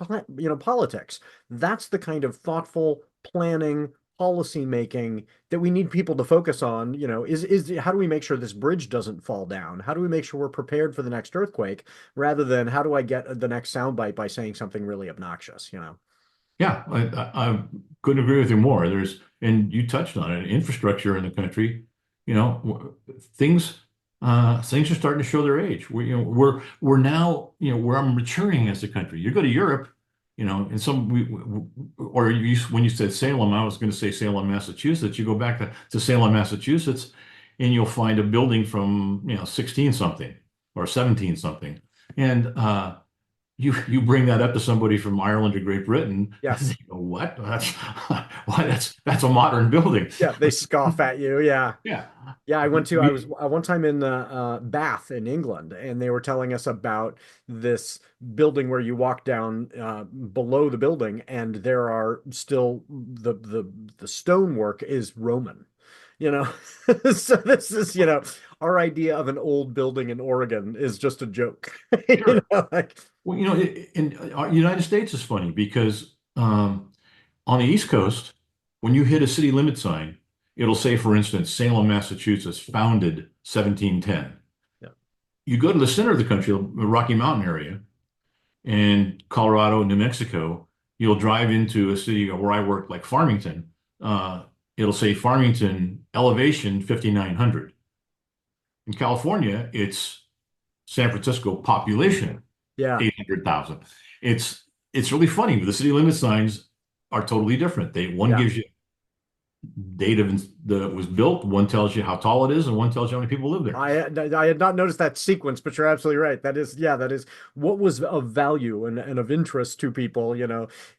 politics. That's the kind of thoughtful planning, policy making that we need people to focus on. Is how do we make sure this bridge doesn't fall down? How do we make sure we're prepared for the next earthquake, rather than how do I get the next soundbite by saying something really obnoxious? Yeah, I couldn't agree with you more. And you touched on it, infrastructure in the country. Things are starting to show their age. We're now, we're maturing as a country. You go to Europe, and when you said Salem, I was going to say Salem, Massachusetts. You go back to Salem, Massachusetts, and you'll find a building from 16 something or 17 something, and you bring that up to somebody from Ireland or Great Britain, and Yes. they go, "What? That's why? That's a modern building." Yeah, they scoff at you. Yeah. Yeah. Yeah, I was We, one time in Bath in England, and they were telling us about this building where you walk down below the building, and there are still the stonework is Roman, you know. So this is, our idea of an old building in Oregon is just a joke, sure. like Well, in United States is funny because on the East Coast, when you hit a city limit sign, it'll say, for instance, Salem, Massachusetts, founded 1710. yeah, You go to the center of the country, the Rocky Mountain area, and Colorado, New Mexico, you'll drive into a city where I work, like Farmington. It'll say Farmington elevation 5,900. In California, it's San Francisco population yeah. 800,000. It's really funny, but the city limit signs are totally different. One Yeah. gives you date of that was built, one tells you how tall it is, and one tells you how many people live there. I had not noticed that sequence, but you're absolutely right. That is what was of value and of interest to people.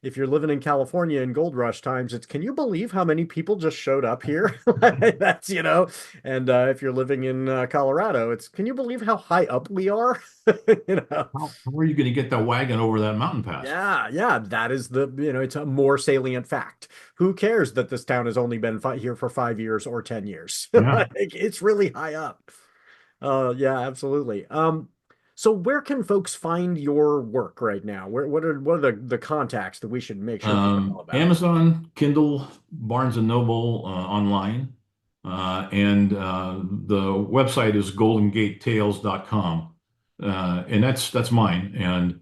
If you're living in California in gold rush times, it's can you believe how many people just showed up here? That's, and if you're living in Colorado, it's can you believe how high up we are? How are you going to get that wagon over that mountain pass? Yeah, that is it's a more salient fact. Who cares that this town has only been here for 5 years or 10 years? Yeah. Like, it's really high up. Yeah, absolutely. So where can folks find your work right now? What are the contacts that we should make sure people know about? Amazon, Kindle, Barnes and Noble online, and the website is goldengatetales.com. And that's mine. And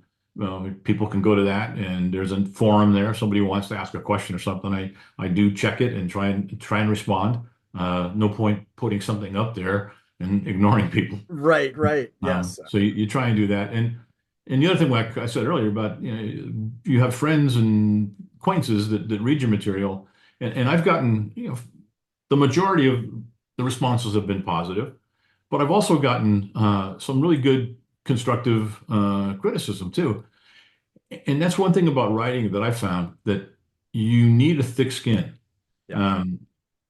people can go to that, and there's a forum there. If somebody wants to ask a question or something, I do check it and try and respond. No point putting something up there and ignoring people. Right. Yes. So you try and do that. And the other thing, like I said earlier, about you have friends and acquaintances that read your material, and I've gotten the majority of the responses have been positive, but I've also gotten some really good constructive criticism too. And that's one thing about writing that I found, that you need a thick skin. Yeah.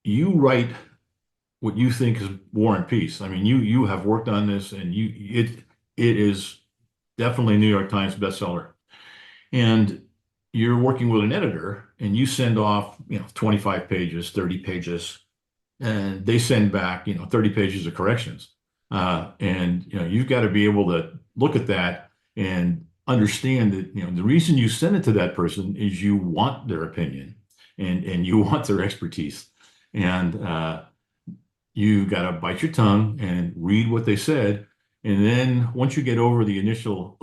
You write what you think is War and Peace. I mean, you have worked on this, and it is definitely a New York Times bestseller. And you're working with an editor, and you send off 25 pages, 30 pages, and they send back 30 pages of corrections. And you've got to be able to look at that and understand that the reason you send it to that person is you want their opinion and you want their expertise, and you got to bite your tongue and read what they said, and then once you get over the initial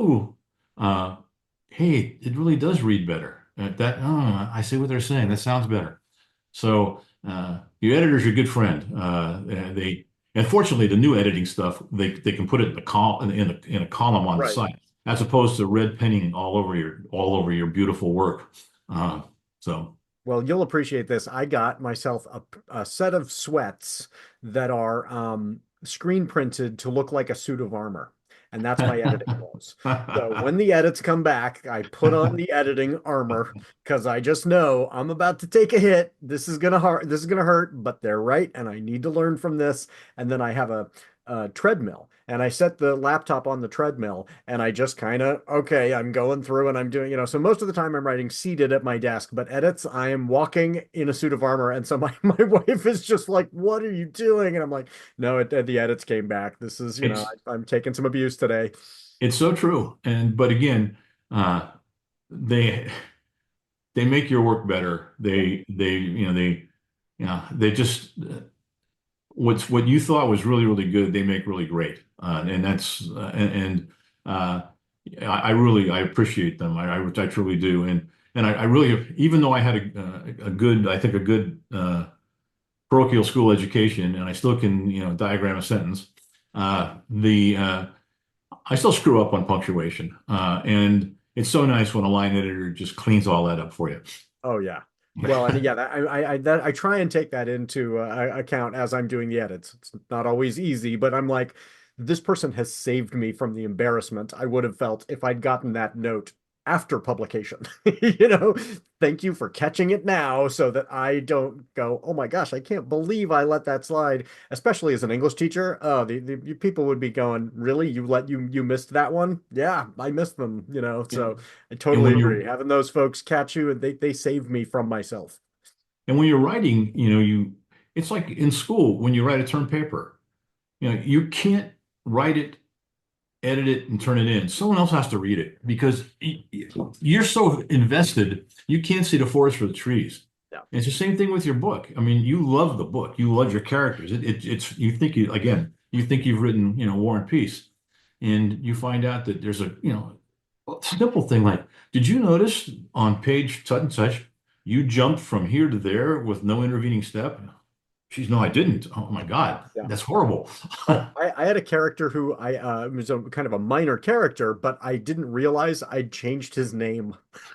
hey, it really does read better, I see what they're saying, that sounds better. So your editor's your good friend. And fortunately, the new editing stuff, they can put it in a column on the site, as opposed to red penning all over your beautiful work. Well, you'll appreciate this. I got myself a set of sweats that are screen printed to look like a suit of armor. And that's my editing clothes. So when the edits come back, I put on the editing armor because I just know I'm about to take a hit. This is gonna hurt, but they're right, and I need to learn from this. And then I have a treadmill, and I set the laptop on the treadmill, and I just kind of I'm going through and I'm doing so most of the time I'm writing seated at my desk, but edits I am walking in a suit of armor, and so my wife is just like, "What are you doing?" And I'm like, "No, the edits came back. This is I'm taking some abuse today." It's so true, but again, they make your work better. They just what you thought was really, really good, they make really great. And that's I appreciate them. I truly do. And I really, even though I had a good parochial school education, and I still can diagram a sentence, I still screw up on punctuation. And it's so nice when a line editor just cleans all that up for you. Oh yeah. Well, I mean, yeah, I try and take that into account as I'm doing the edits. It's not always easy, but I'm like, this person has saved me from the embarrassment I would have felt if I'd gotten that note after publication. You know, thank you for catching it now so that I don't go, oh my gosh, I can't believe I let that slide. Especially as an English teacher, the people would be going, really? You missed that one? Yeah, I missed them, you know. So I And totally when you're agree. Having those folks catch you and they save me from myself. and when you're writing, it's like in school when you write a term paper, you can't write it, edit it, and turn it in. Someone else has to read it because you're so invested, you can't see the forest for the trees. Yeah. And it's the same thing with your book. I mean, you love the book, you love your characters. It's you think you've written, War and Peace, and you find out that there's a simple thing like, did you notice on page such and such, you jumped from here to there with no intervening step? She's, no, I didn't. Oh my God, Yeah. that's horrible. I had a character who was a kind of a minor character, but I didn't realize I'd changed his name.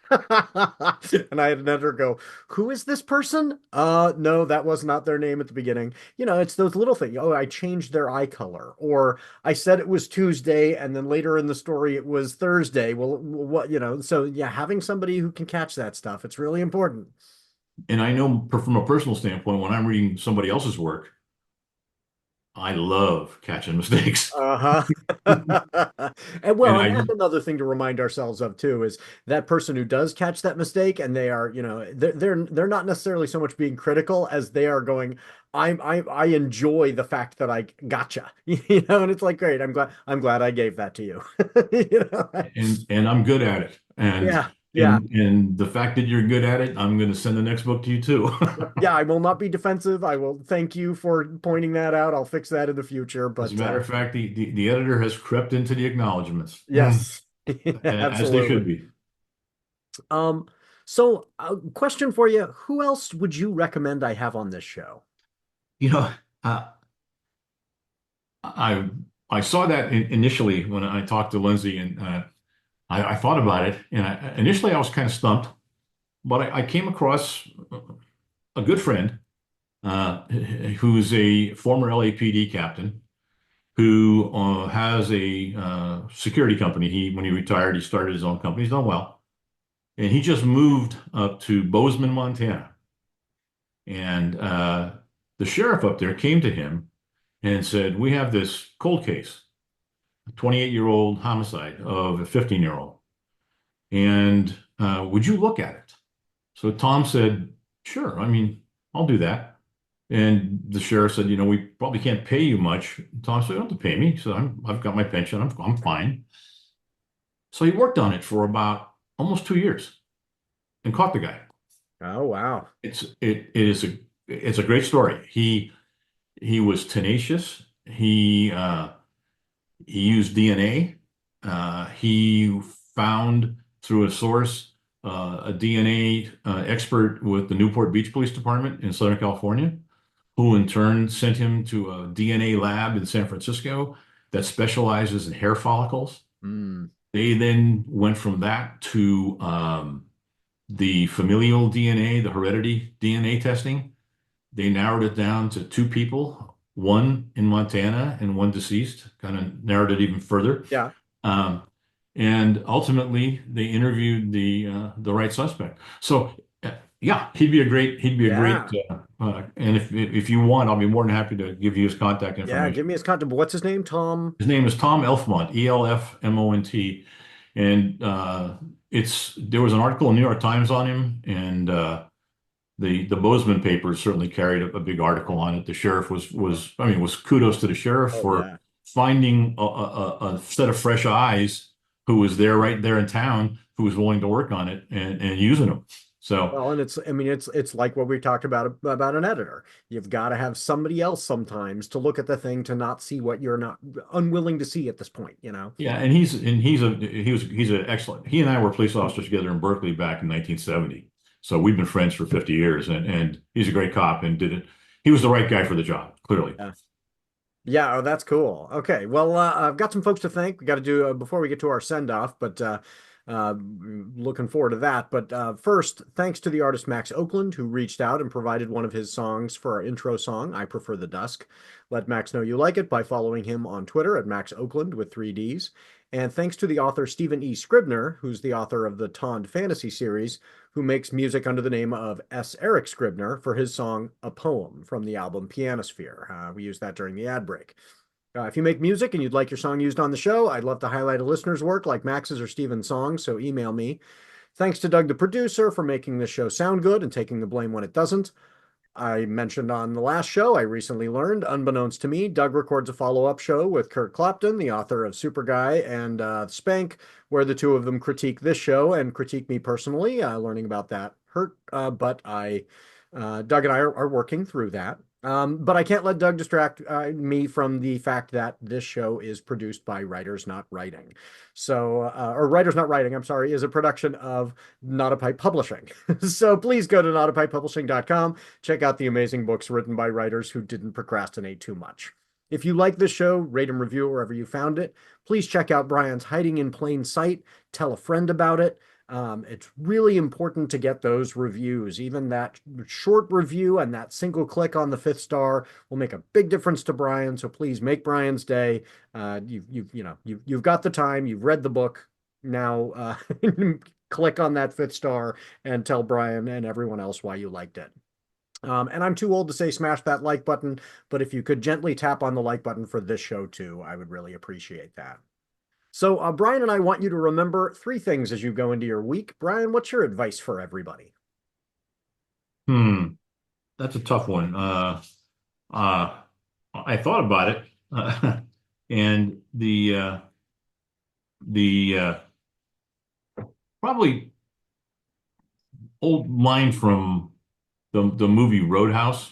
And I had an editor go, who is this person? No, that was not their name at the beginning. It's those little things. Oh, I changed their eye color, or I said it was Tuesday, and then later in the story it was Thursday. Well, so yeah, having somebody who can catch that stuff, it's really important. And I know from a personal standpoint, when I'm reading somebody else's work, I love catching mistakes. Uh-huh. And that's another thing to remind ourselves of too, is that person who does catch that mistake and they are, they're not necessarily so much being critical as they are going, I enjoy the fact that I gotcha. And it's like, great, I'm glad I gave that to you. And I'm good at it. And yeah. And the fact that you're good at it, I'm going to send the next book to you too. Yeah, I will not be defensive. I will thank you for pointing that out. I'll fix that in the future. But as a matter of fact, the editor has crept into the acknowledgments. Yes, as they should be. So a question for you: who else would you recommend I have on this show? I saw that initially when I talked to Lindsay, and I thought about it, and initially I was kind of stumped, but I came across a good friend who's a former LAPD captain who has a security company. When he retired, he started his own company. He's done well, and he just moved up to Bozeman, Montana, and the sheriff up there came to him and said, "We have this cold case. 28-year-old homicide of a 15-year-old. And would you look at it?" So Tom said, "Sure. I mean, I'll do that." And the sheriff said, "We probably can't pay you much." Tom said, "You don't have to pay me." So I've got my pension. I'm fine. So he worked on it for about almost 2 years and caught the guy. Oh, wow. It's a great story. He was tenacious. He used DNA. He found through a source a DNA expert with the Newport Beach Police Department in Southern California, who in turn sent him to a DNA lab in San Francisco that specializes in hair follicles. They then went from that to the familial DNA, the heredity DNA testing. They narrowed it down to 2 people, one in Montana and one deceased, kind of narrowed it even further. Yeah. And ultimately they interviewed the right suspect. So yeah, he'd be a great, and if you want, I'll be more than happy to give you his contact information. Yeah, give me his contact. What's his name? Tom? His name is Tom Elfmont, ELFMONT. And there was an article in the New York Times on him, and the Bozeman papers certainly carried a big article on it. The sheriff was kudos to the sheriff for finding a set of fresh eyes who was right there in town, who was willing to work on it and using them. So well, and it's like what we talked about an editor. You've got to have somebody else sometimes to look at the thing to not see what you're not unwilling to see at this point, Yeah, and he's an excellent. He and I were police officers together in Berkeley back in 1970. So we've been friends for 50 years, and he's a great cop and did it. He was the right guy for the job, clearly. Yeah, oh, that's cool. Okay, well, I've got some folks to thank. We got to do before we get to our send off, but Looking forward to that. But first, thanks to the artist Max Oakland, who reached out and provided one of his songs for our intro song, I Prefer the Dusk. Let Max know you like it by following him on Twitter at Max Oakland with 3Ds. And thanks to the author Stephen E. Scribner, who's the author of the Tond Fantasy series, who makes music under the name of S. Eric Scribner for his song A Poem from the album Pianosphere. We used that during the ad break. If you make music and you'd like your song used on the show, I'd love to highlight a listener's work like Max's or Steven's songs, so email me. Thanks to Doug, the producer, for making this show sound good and taking the blame when it doesn't. I mentioned on the last show, I recently learned, unbeknownst to me, Doug records a follow-up show with Kurt Clopton, the author of Superguy and Spank, where the two of them critique this show and critique me personally. Learning about that hurt, but Doug and I are working through that. But I can't let Doug distract me from the fact that this show is produced by Writers Not Writing. Or Writers Not Writing, I'm sorry, is a production of NotAPipePublishing. So please go to NotAPipePublishing.com, check out the amazing books written by writers who didn't procrastinate too much. If you like this show, rate and review it wherever you found it. Please check out Brian's Hiding in Plain Sight. Tell a friend about it. It's really important to get those reviews. Even that short review and that single click on the 5th star will make a big difference to Brian. So please make Brian's day. You've got the time. You've read the book. Now click on that 5th star and tell Brian and everyone else why you liked it. And I'm too old to say smash that like button, but if you could gently tap on the like button for this show too, I would really appreciate that. So Brian and I want you to remember 3 things as you go into your week. Brian, what's your advice for everybody? That's a tough one. I thought about it, and the probably old line from the movie Roadhouse,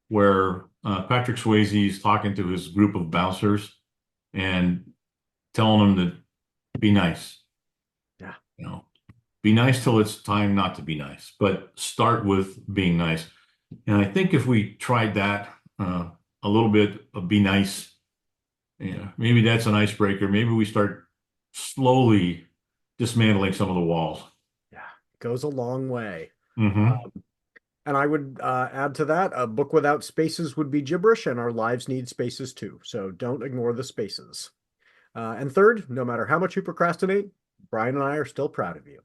where Patrick Swayze is talking to his group of bouncers and telling them to be nice. Yeah. Be nice till it's time not to be nice, but start with being nice. And I think if we tried that a little bit of be nice, maybe that's an icebreaker. Maybe we start slowly dismantling some of the walls. Yeah, it goes a long way. Mm-hmm. And I would add to that, a book without spaces would be gibberish, and our lives need spaces too. So don't ignore the spaces. And third, no matter how much you procrastinate, Brian and I are still proud of you.